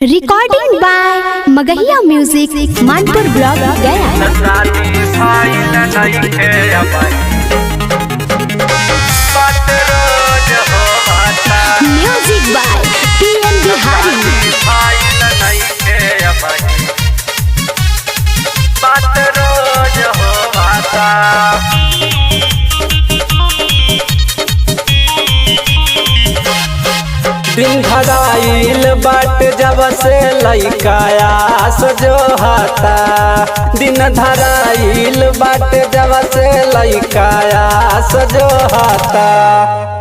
Recording by Magahiya music Manpur block Gaya. Music by PM Bihari. दिन धराइल बाट जब से लइकाया सजो हाता। दिन धराइल बाट जब से लइकाया सजो हाता।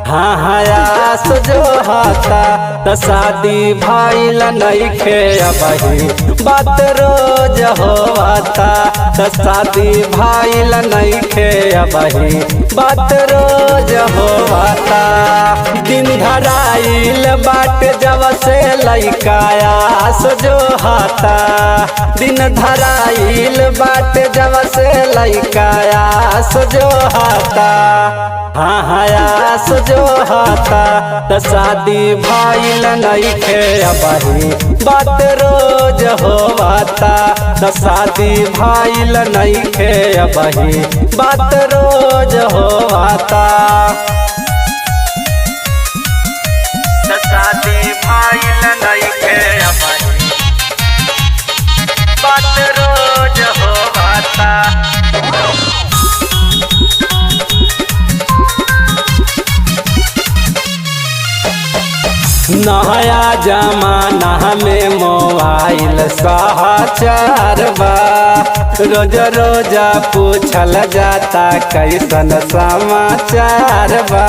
हाँ हाँ सजो हाता त शादी भइल नइखे अबही बात रोज होता। त शादी भइल नइखे अबही बात रोज होता। दिन धराइल बाट जब से लइकाया सजो हाता। दिन धराइल बाट जब से लइकाया सजो हाता। हाँ हाँ सजो हाता त शादी भइल नइखे अबही बात रोज होता। त शादी भइल नइखे अबही बात रोज होता। शादी भइल नइखे अबही बात रोज होता। नया जमाना में मोबाइल समाचार बा। रोज रोज पूछल जाता कैसन समाचार बा।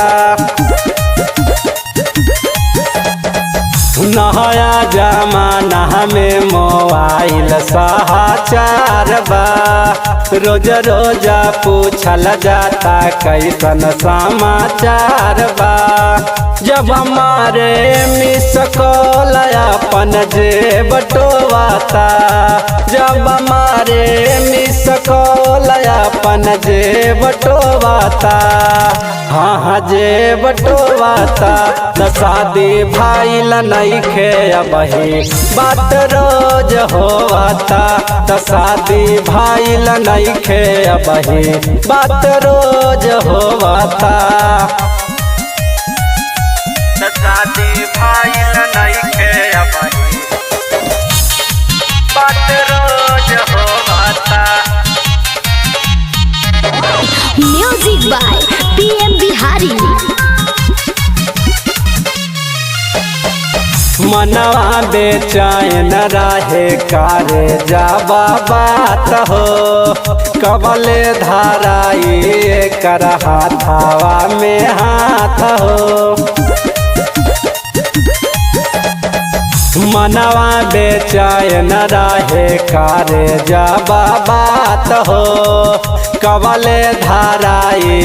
नया जमाना में मोबाइल समाचार बा। रोज रोज पूछल जाता कैसन समाचार बा। जब हमारे मिस कॉल अपन जेब टोवाता। जब हमारे मिस कॉल अपन जेब टोवाता। हाँ जेब टोवाता त शादी भइल नइखे अबही बात रोज होता। त शादी भइल नइखे अबही बात रोज होता। शादी भइल नइखे अबही बात रोज होता। Music by PM Bihari. मनवा बेचैन रहे कारे जाबा बात हो। कबले धाराई कर हाथावा में हाथ हो। मनवा बेचैन रहे कारे जाबा बात हो। कबले धाराई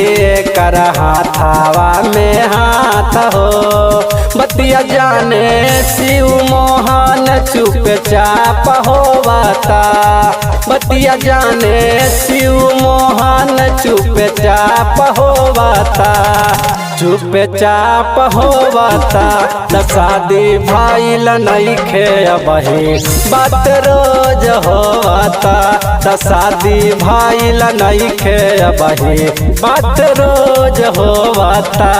कर हाथावा में हाथ हो। बतिया जाने शिव मोहन चुपचाप होवाता। बतिया जाने शिव मोहन चुपचाप होवाता। चुपचाप होवाता त शादी भइल नइखे अबही बात रोज होता। त शादी भइल नइखे अबही बात रोज होता।